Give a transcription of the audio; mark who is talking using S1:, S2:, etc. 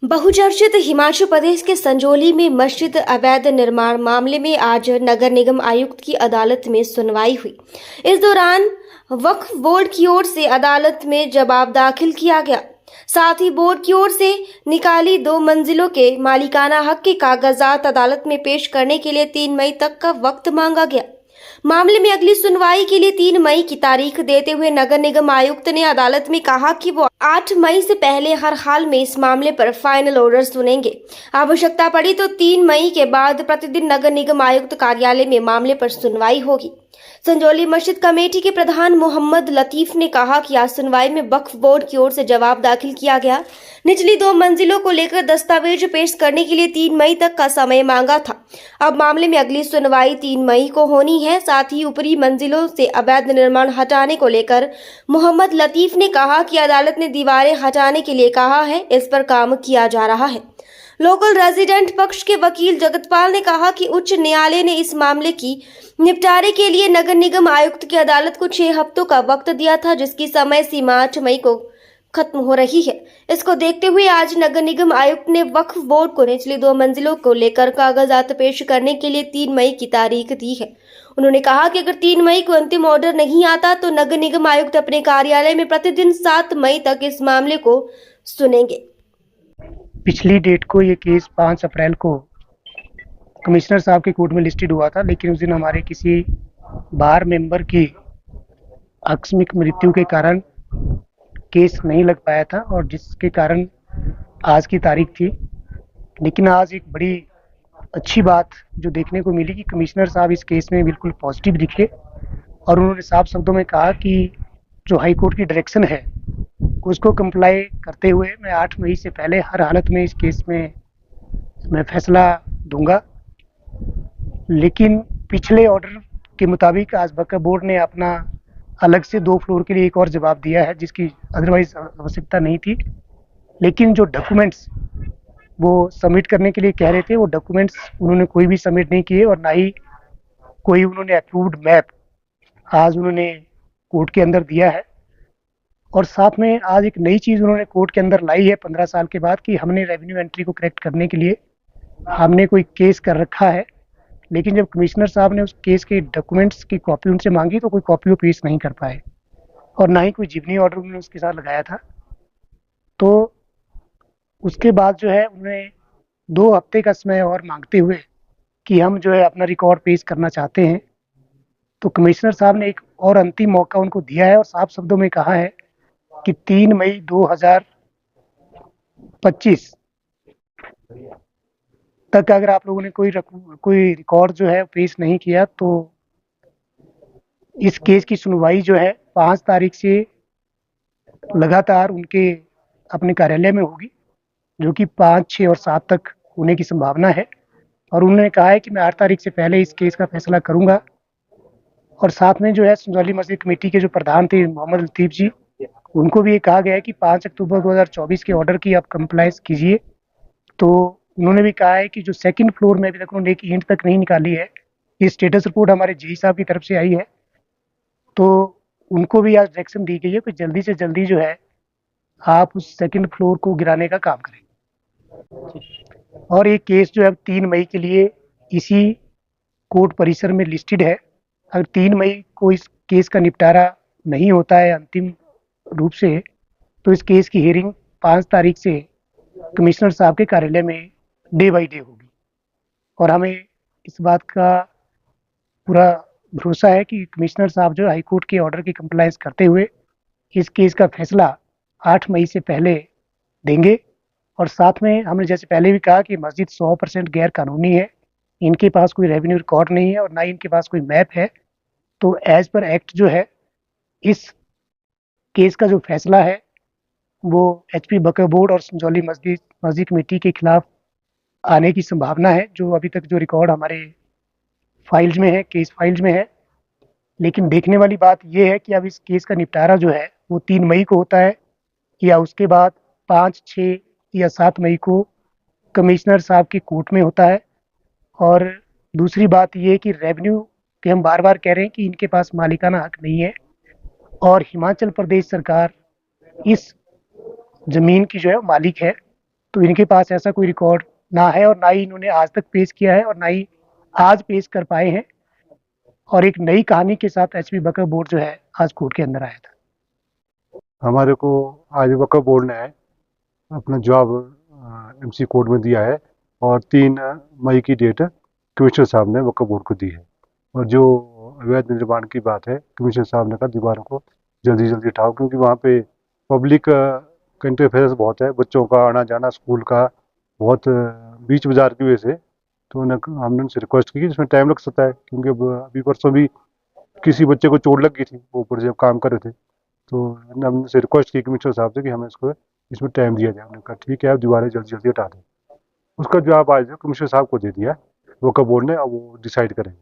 S1: बहुचर्चित हिमाचल प्रदेश के संजौली में मस्जिद अवैध निर्माण मामले में आज नगर निगम आयुक्त की अदालत में सुनवाई हुई। इस दौरान वक्फ बोर्ड की ओर से अदालत में जवाब दाखिल किया गया। साथ ही बोर्ड की ओर से निकाली 2 मंजिलों के मालिकाना हक के कागजात अदालत में पेश करने के लिए 3 मई तक का वक्त मांगा गया। मामले में अगली सुनवाई के लिए 3 मई की तारीख देते हुए नगर निगम आयुक्त ने अदालत में कहा कि वो 8 मई से पहले हर हाल में इस मामले पर फाइनल ऑर्डर सुनेंगे। आवश्यकता पड़ी तो 3 मई के बाद प्रतिदिन नगर निगम आयुक्त कार्यालय में मामले पर सुनवाई होगी। संजौली मस्जिद कमेटी के प्रधान मोहम्मद लतीफ ने कहा कि आज सुनवाई में वक्फ बोर्ड की ओर से जवाब दाखिल किया गया। निचली 2 मंजिलों को लेकर दस्तावेज पेश करने के लिए 3 मई तक का समय मांगा था। अब मामले में अगली सुनवाई 3 मई को होनी है। साथ ही ऊपरी मंजिलों से अवैध निर्माण हटाने को लेकर मोहम्मद लतीफ ने कहा कि अदालत ने दीवारें हटाने के लिए कहा है, इस पर काम किया जा रहा है। लोकल रेजिडेंट पक्ष के वकील जगतपाल ने कहा कि उच्च न्यायालय ने इस मामले की निपटारे के लिए नगर निगम आयुक्त की अदालत को 6 हफ्तों का वक्त दिया था, जिसकी समय सीमा 8 मई को खत्म हो रही है। इसको देखते हुए आज नगर निगम आयुक्त ने वक्फ बोर्ड को निचली 2 मंजिलों को लेकर कागजात पेश करने के लिए 3 मई की तारीख दी है। उन्होंने कहा कि अगर 3 मई को अंतिम ऑर्डर नहीं आता तो नगर निगम आयुक्त अपने कार्यालय में प्रतिदिन 7 मई तक इस मामले को सुनेंगे।
S2: पिछली डेट को ये केस 5 अप्रैल को कमिश्नर साहब के कोर्ट में लिस्टेड हुआ था, लेकिन उस दिन हमारे किसी बार मेंबर की आकस्मिक मृत्यु के कारण केस नहीं लग पाया था और जिसके कारण आज की तारीख थी। लेकिन आज एक बड़ी अच्छी बात जो देखने को मिली कि कमिश्नर साहब इस केस में बिल्कुल पॉजिटिव दिखे और उन्होंने साफ शब्दों में कहा कि जो हाई कोर्ट की डायरेक्शन है उसको कंप्लाई करते हुए मैं 8 मई से पहले हर हालत में इस केस में मैं फैसला दूंगा। लेकिन पिछले ऑर्डर के मुताबिक आज वक्फ बोर्ड ने अपना अलग से 2 फ्लोर के लिए एक और जवाब दिया है, जिसकी अदरवाइज आवश्यकता नहीं थी। लेकिन जो डॉक्यूमेंट्स वो सबमिट करने के लिए कह रहे थे, वो डॉक्यूमेंट्स उन्होंने कोई भी सबमिट नहीं किए और ना ही कोई उन्होंने अप्रूव्ड मैप आज उन्होंने कोर्ट के अंदर दिया है। और साथ में आज एक नई चीज़ उन्होंने कोर्ट के अंदर लाई है 15 साल के बाद कि हमने रेवेन्यू एंट्री को करेक्ट करने के लिए हमने कोई केस कर रखा है, लेकिन जब कमिश्नर साहब ने उस केस के डॉक्यूमेंट्स की कॉपी उनसे मांगी तो कोई कॉपी वो पेश नहीं कर पाए और ना ही कोई जिबनी ऑर्डर उन्होंने उसके साथ लगाया था। तो उसके बाद जो है उन्होंने 2 हफ्ते का समय और मांगते हुए कि हम जो है अपना रिकॉर्ड पेश करना चाहते हैं, तो कमिश्नर साहब ने एक और अंतिम मौका उनको दिया है और साफ शब्दों में कहा है कि 3 मई 2025 तक अगर आप लोगों ने कोई रिकॉर्ड जो है पेश नहीं किया तो इस केस की सुनवाई जो है 5 तारीख से लगातार उनके अपने कार्यालय में होगी, जो कि 5, 6 और 7 तक होने की संभावना है। और उन्होंने कहा है कि मैं 8 तारीख से पहले इस केस का फैसला करूंगा। और साथ में जो है संजौली मस्जिद कमेटी के जो प्रधान थे मोहम्मद लतीफ जी, उनको भी ये कहा गया है कि 5 अक्टूबर 2024 के ऑर्डर की आप कंप्लाइंस कीजिए। तो उन्होंने भी कहा है कि जो 2nd फ्लोर में अभी तक उन्होंने एक ईंट तक नहीं निकाली है, ये स्टेटस रिपोर्ट हमारे जी साहब की तरफ से आई है, तो उनको भी आज डायरेक्शन दी गई है कि जल्दी से जल्दी जो है आप उस 2nd फ्लोर को गिराने का काम करें। और ये केस जो है 3 मई के लिए इसी कोर्ट परिसर में लिस्टेड है। अगर 3 मई को इस केस का निपटारा नहीं होता है अंतिम रूप से, तो इस केस की हियरिंग 5 तारीख से कमिश्नर साहब के कार्यालय में डे बाई डे होगी। और हमें इस बात का पूरा भरोसा है कि कमिश्नर साहब जो हाई कोर्ट के ऑर्डर की कंप्लायंस करते हुए इस केस का फैसला 8 मई से पहले देंगे। और साथ में हमने जैसे पहले भी कहा कि मस्जिद 100% गैर कानूनी है, इनके पास कोई रेवेन्यू रिकॉर्ड नहीं है और ना ही इनके पास कोई मैप है। तो एज पर एक्ट जो है इस केस का जो फैसला है वो HP वक्फ बोर्ड और संजौली मस्जिद कमेटी के खिलाफ आने की संभावना है, जो अभी तक जो रिकॉर्ड हमारे फाइल्स में है, केस फाइल्स में है। लेकिन देखने वाली बात यह है कि अब इस केस का निपटारा जो है वो 3 मई को होता है या उसके बाद 5, 6 या 7 मई को कमिश्नर साहब की कोर्ट में होता है। और दूसरी बात ये है कि रेवेन्यू के हम बार बार कह रहे हैं कि इनके पास मालिकाना हक नहीं है और हिमाचल प्रदेश सरकार इस ज़मीन की जो है मालिक है। तो इनके पास ऐसा कोई रिकॉर्ड ना है और ना ही इन्होंने आज तक पेश किया है और ना ही आज पेश कर पाए हैं। और एक नई कहानी के साथ एचपी वक्फ बोर्ड जो है आज कोर्ट के अंदर आया था।
S3: हमारे को आज वक्फ बोर्ड ने अपना जवाब एमसी कोर्ट में दिया है और 3 मई की डेट कमिश्नर साहब ने वक्फ बोर्ड को दी है। और जो अवैध निर्माण की बात है, कमिश्नर साहब ने कहा दीवारों को जल्दी जल्दी उठाओ, क्योंकि वहाँ पे पब्लिक का इंटरफेरेंस बहुत है, बच्चों का आना जाना स्कूल का बहुत बीच बाजार की वजह से। तो हमने उनसे रिक्वेस्ट की कि इसमें टाइम लग सकता है, क्योंकि अभी परसों भी किसी बच्चे को चोट लग गई थी, वो ऊपर से काम कर रहे थे। तो हमने उनसे रिक्वेस्ट की कमिश्नर साहब से कि हमें इसमें टाइम दिया जाए। हमने कहा ठीक है, आप दीवारें जल्दी जल्दी हटा दें। उसका जवाब आज कमिश्नर साहब को दे दिया वक्फ बोर्ड ने, अब वो डिसाइड करेंगे।